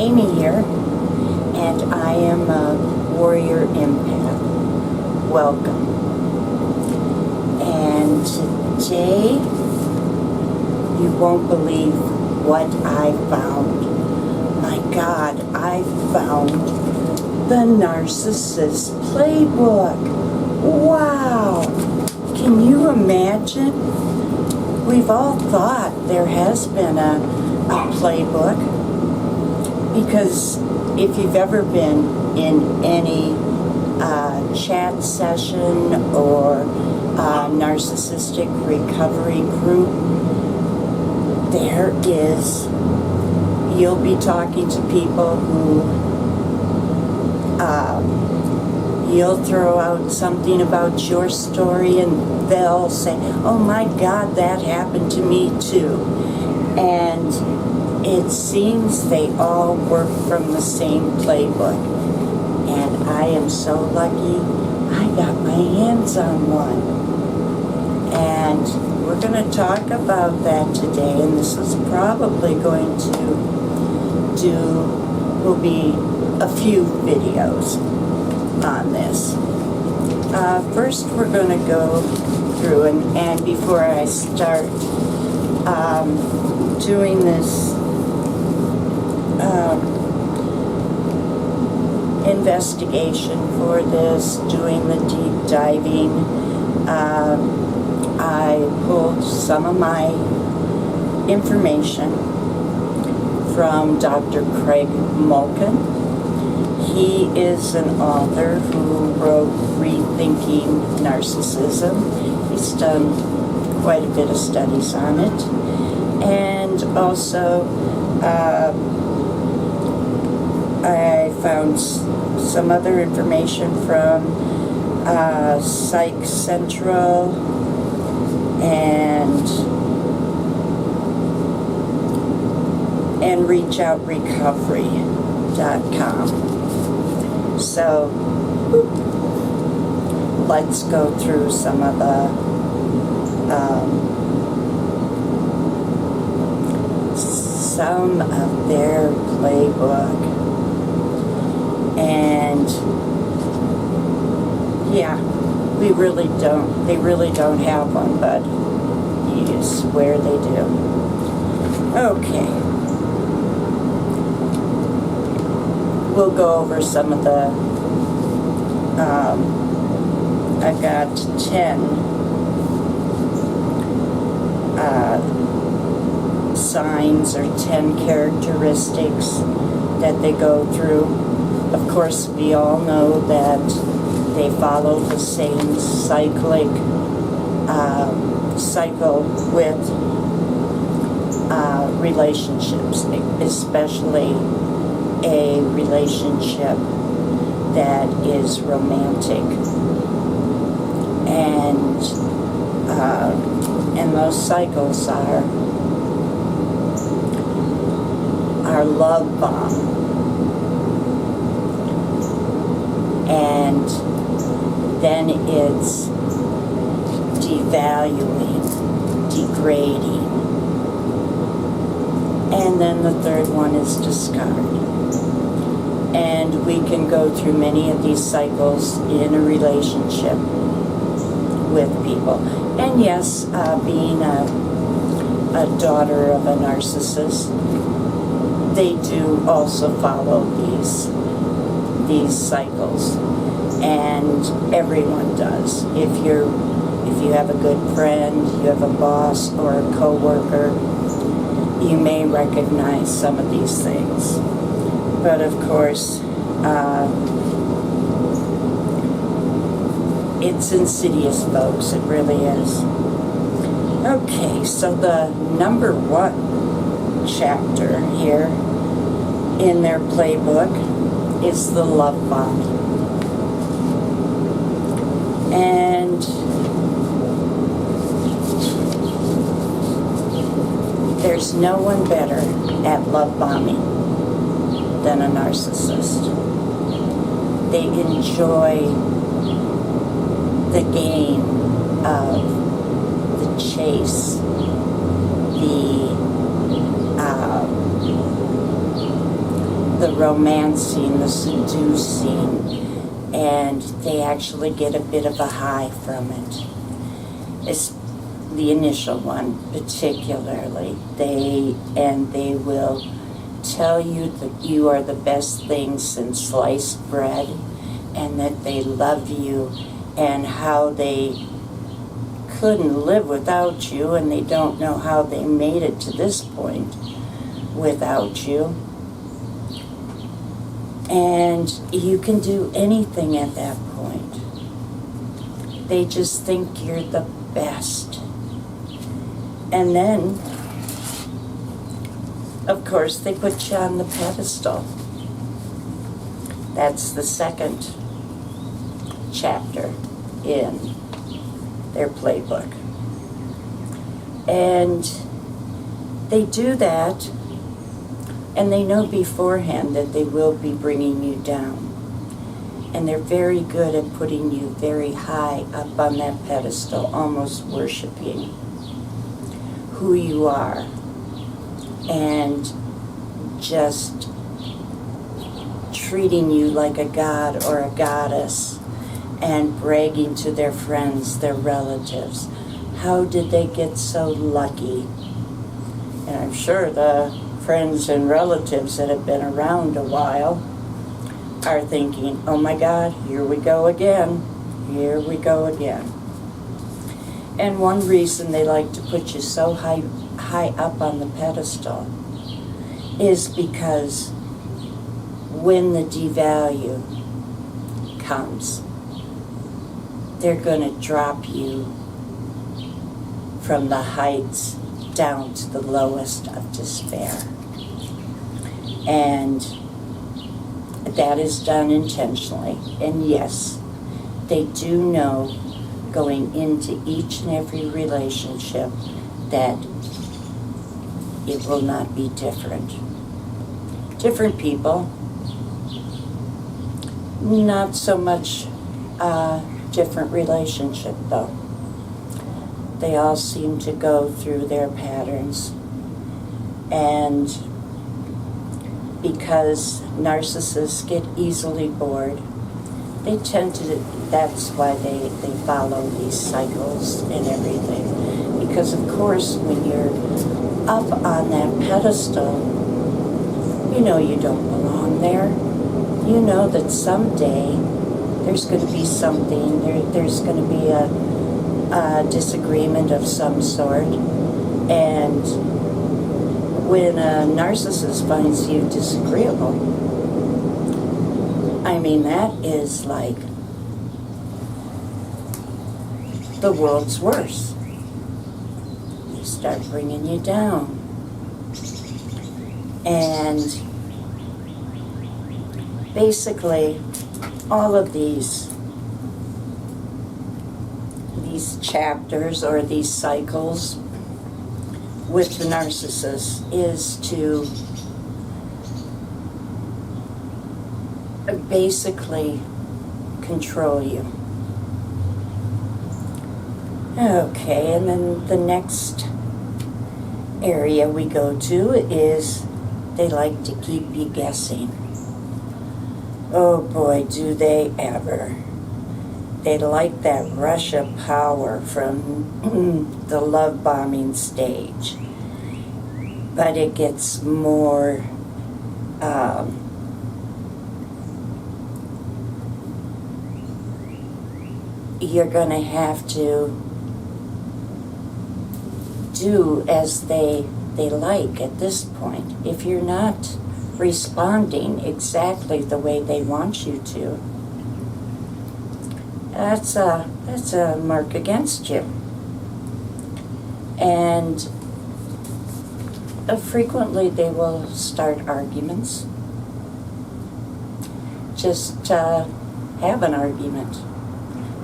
Amy here, and I am a warrior empath. Welcome. And today, you won't believe what I found. My God, I found the Narcissist Playbook. Wow! Can you imagine? We've all thought there has been a playbook, because if you've ever been in any chat session or narcissistic recovery group, you'll be talking to people who you'll throw out something about your story and they'll say, oh my God, that happened to me too. And it seems they all work from the same playbook. And I am so lucky I got my hands on one. And we're going to talk about that today. And this is probably going to will be a few videos on this. First, we're going to go through, and before I start doing this investigation for this, doing the deep diving, I pulled some of my information from Dr. Craig Mulkin. He is an author who wrote Rethinking Narcissism. He's done quite a bit of studies on it. And also, I found some other information from Psych Central and reachoutrecovery.com. So, let's go through some of their playbook. And yeah, they really don't have one, but you swear they do. Okay. We'll go over some of the, I've got 10 signs or 10 characteristics that they go through. Of course, we all know that they follow the same cycle with relationships, especially a relationship that is romantic, and those cycles are love bomb, and then it's devaluing, degrading, and then the third one is discard. And we can go through many of these cycles in a relationship with people. And yes, being a daughter of a narcissist, they do also follow these cycles. And everyone does. If you have a good friend, you have a boss or a coworker, you may recognize some of these things. But of course, it's insidious, folks. It really is. Okay, so the number 1 chapter here in their playbook is the love bombing. And there's no one better at love bombing than a narcissist. They enjoy the game of the chase, romancing, the seducing, and they actually get a bit of a high from it. It's the initial one particularly. They will tell you that you are the best thing since sliced bread, and that they love you, and how they couldn't live without you, and they don't know how they made it to this point without you. And you can do anything at that point. They just think you're the best. And then, of course, they put you on the pedestal. That's the second chapter in their playbook. And they do that, and they know beforehand that they will be bringing you down. And they're very good at putting you very high up on that pedestal, almost worshiping who you are, and just treating you like a god or a goddess, and bragging to their friends, their relatives. How did they get so lucky? And I'm sure the friends and relatives that have been around a while are thinking, oh my God, here we go again. Here we go again. And one reason they like to put you so high up on the pedestal is because when the devalue comes, they're going to drop you from the heights down to the lowest of despair. And that is done intentionally. And yes, they do know going into each and every relationship that it will not be different. Different people, not so much different relationship though. They all seem to go through their patterns, and because narcissists get easily bored, they tend to, that's why they follow these cycles and everything. Because of course when you're up on that pedestal, you know you don't belong there. You know that someday there's going to be something, there's going to be a disagreement of some sort, and when a narcissist finds you disagreeable, I mean, that is like the world's worst. They start bringing you down. And basically, all of these chapters or these cycles with the narcissist is to basically control you. Okay, and then the next area we go to is they like to keep you guessing. Oh boy, do they ever. They like that rush of power from the love bombing stage. But it gets more you're going to have to do as they like at this point. If you're not responding exactly the way they want you to, that's a mark against you. And frequently they will start arguments. Just have an argument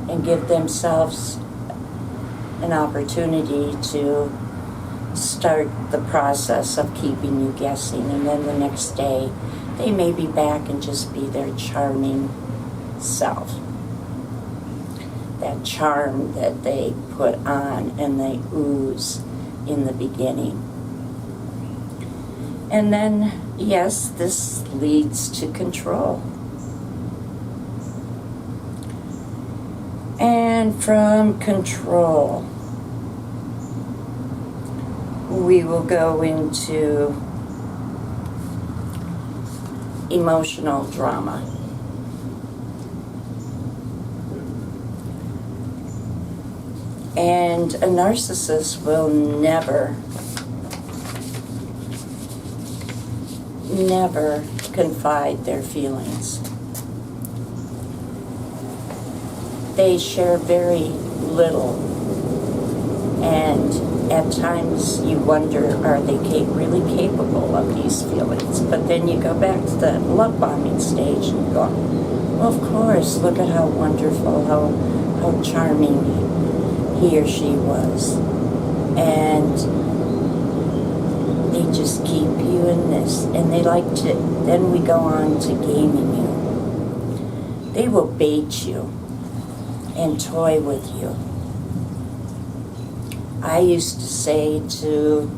and give themselves an opportunity to start the process of keeping you guessing, and then the next day they may be back and just be their charming self. That charm that they put on and they ooze in the beginning. And then yes, this leads to control. And from control, we will go into emotional drama. And a narcissist will never confide their feelings. They share very little, and at times you wonder, are they really capable of these feelings? But then you go back to the love bombing stage and go, well, of course, look at how wonderful, how charming he or she was. And they just keep you in this, and they like to, then we go on to gaming you. They will bait you and toy with you. I used to say to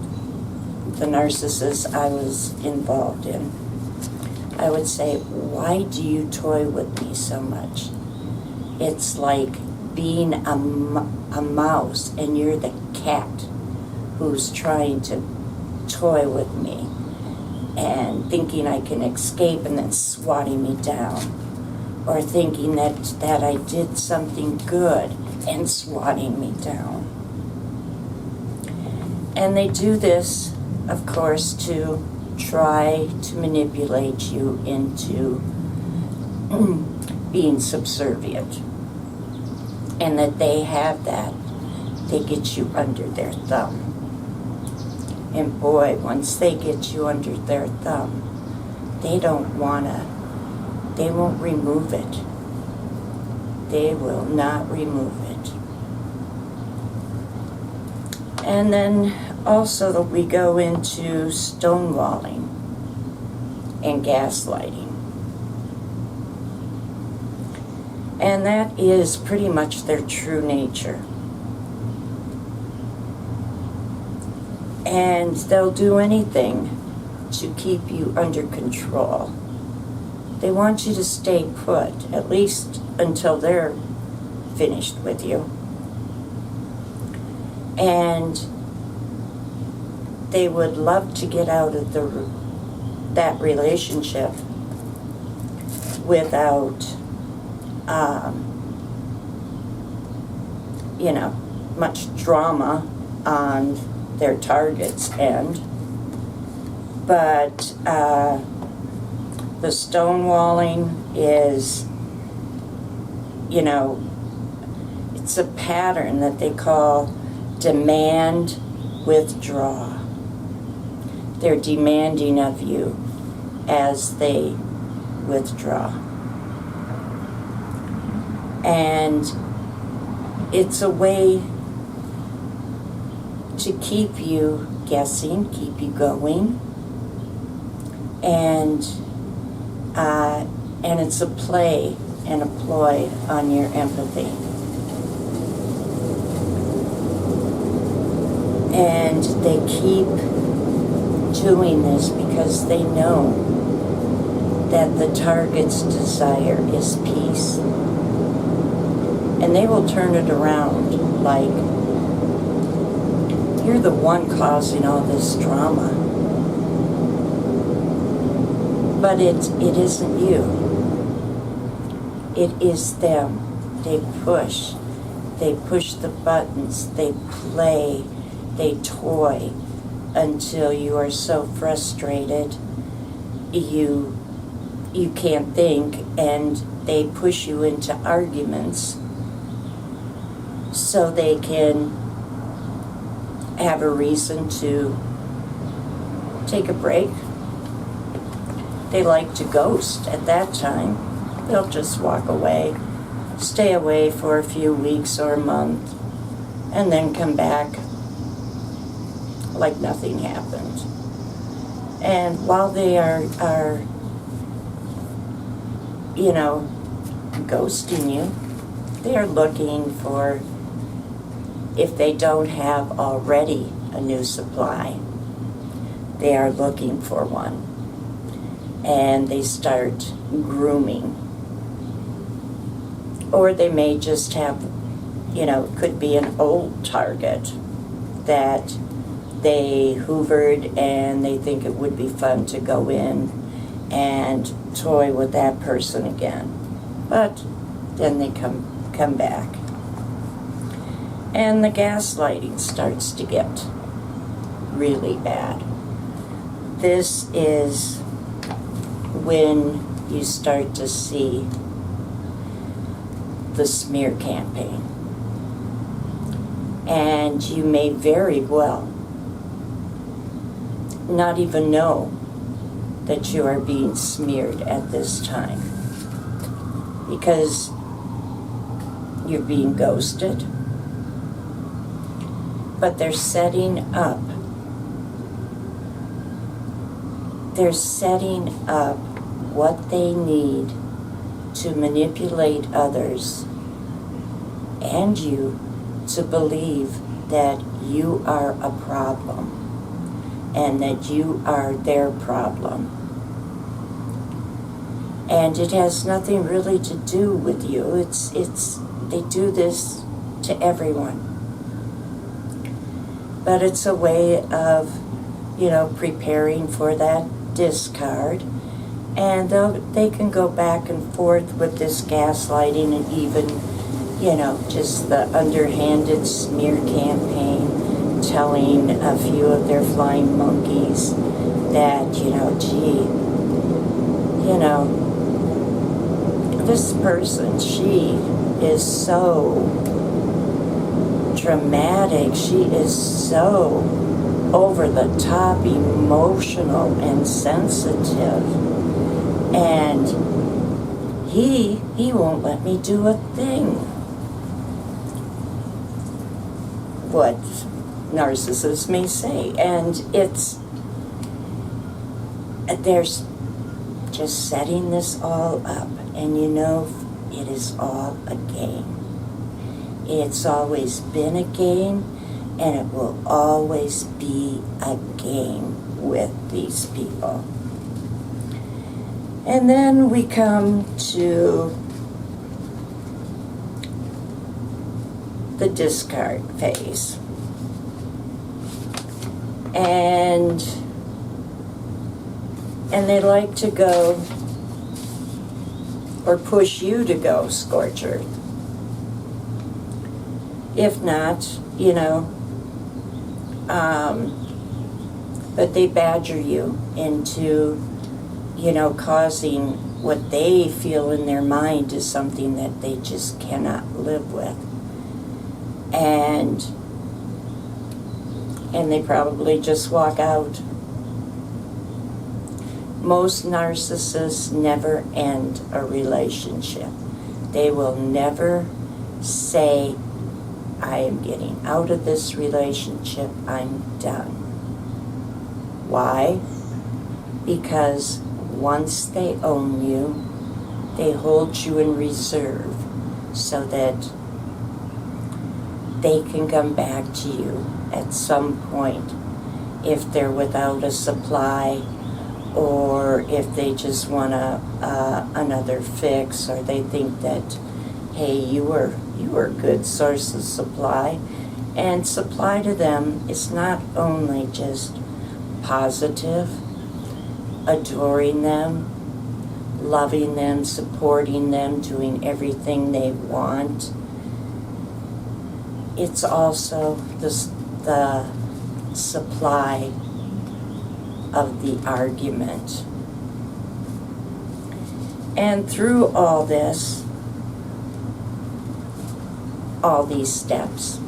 the narcissists I was involved in, I would say, why do you toy with me so much? It's like being a mouse and you're the cat who's trying to toy with me and thinking I can escape and then swatting me down, or thinking that I did something good and swatting me down. And they do this, of course, to try to manipulate you into being subservient. And that they have that, they get you under their thumb. And boy, once they get you under their thumb, they won't remove it. They will not remove it. And then also we go into stonewalling and gaslighting. And that is pretty much their true nature. And they'll do anything to keep you under control. They want you to stay put, at least until they're finished with you. And they would love to get out of that relationship without much drama on their target's end. But the stonewalling is, it's a pattern that they call demand, withdraw. They're demanding of you as they withdraw. And it's a way to keep you guessing, keep you going, and it's a play and a ploy on your empathy. And they keep doing this because they know that the target's desire is peace. And they will turn it around like, you're the one causing all this drama. But it isn't you. It is them. They push the buttons, they play, they toy until you are so frustrated you can't think, and they push you into arguments so they can have a reason to take a break. They like to ghost at that time. They'll just walk away, stay away for a few weeks or a month, and then come back like nothing happened. And while they are ghosting you, they are looking for, if they don't have already a new supply, they are looking for one. and they start grooming. Or they may just have, it could be an old target that they hoovered and they think it would be fun to go in and toy with that person again. But then they come back. And the gaslighting starts to get really bad. This is when you start to see the smear campaign. And you may very well not even know that you are being smeared at this time, because you're being ghosted. But they're setting up what they need to manipulate others and you to believe that you are a problem and that you are their problem. And it has nothing really to do with you. They do this to everyone. But it's a way of, preparing for that discard. And they can go back and forth with this gaslighting and even, just the underhanded smear campaign, telling a few of their flying monkeys that, this person, she is so dramatic, she is so over the top emotional and sensitive, and he won't let me do a thing. What narcissists may say, and they're just setting this all up, and it is all a game. It's always been a game, and it will always be a game with these people. And then we come to the discard phase. And they like to go, or push you to go scorch earth. If not, but they badger you into, causing what they feel in their mind is something that they just cannot live with. And they probably just walk out. Most narcissists never end a relationship. They will never say, I am getting out of this relationship, I'm done. Why? Because once they own you, they hold you in reserve so that they can come back to you at some point if they're without a supply, or if they just want another fix, or they think that, hey, you were a good source of supply. And supply to them is not only just positive, adoring them, loving them, supporting them, doing everything they want. It's also the supply of the argument. And through all this, all these steps,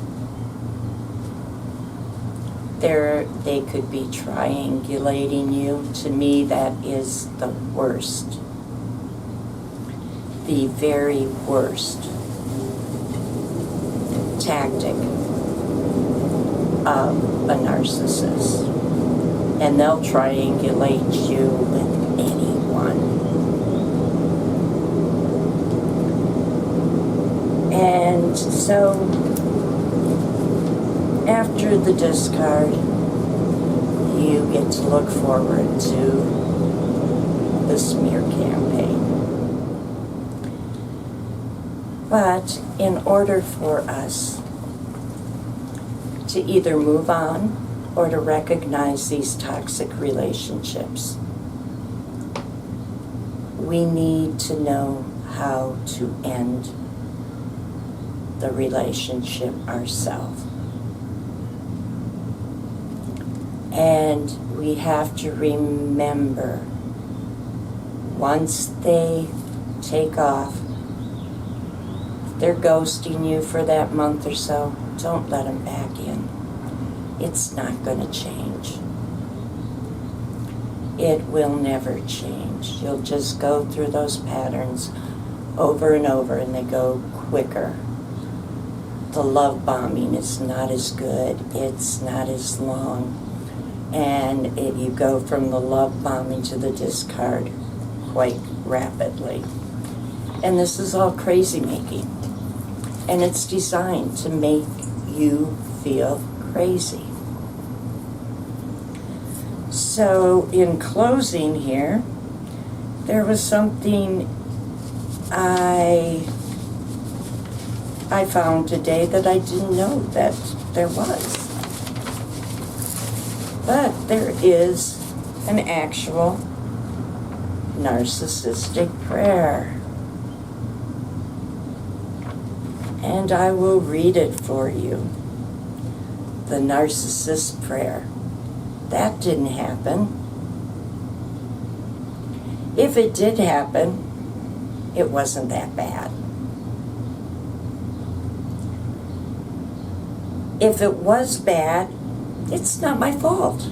they could be triangulating you. To me, that is the worst. The very worst tactic of a narcissist. And they'll triangulate you with anyone. And so, after the discard, you get to look forward to the smear campaign. But in order for us to either move on or to recognize these toxic relationships, we need to know how to end the relationship ourselves. And we have to remember, once they take off, if they're ghosting you for that month or so, don't let them back in. It's not going to change. It will never change. You'll just go through those patterns over and over, and they go quicker. The love bombing is not as good. It's not as long. And you go from the love bombing to the discard quite rapidly. And this is all crazy making. And it's designed to make you feel crazy. So in closing here, there was something I found today that I didn't know that there was. But there is an actual narcissistic prayer. And I will read it for you. The narcissist prayer. That didn't happen. If it did happen, it wasn't that bad. If it was bad, it's not my fault.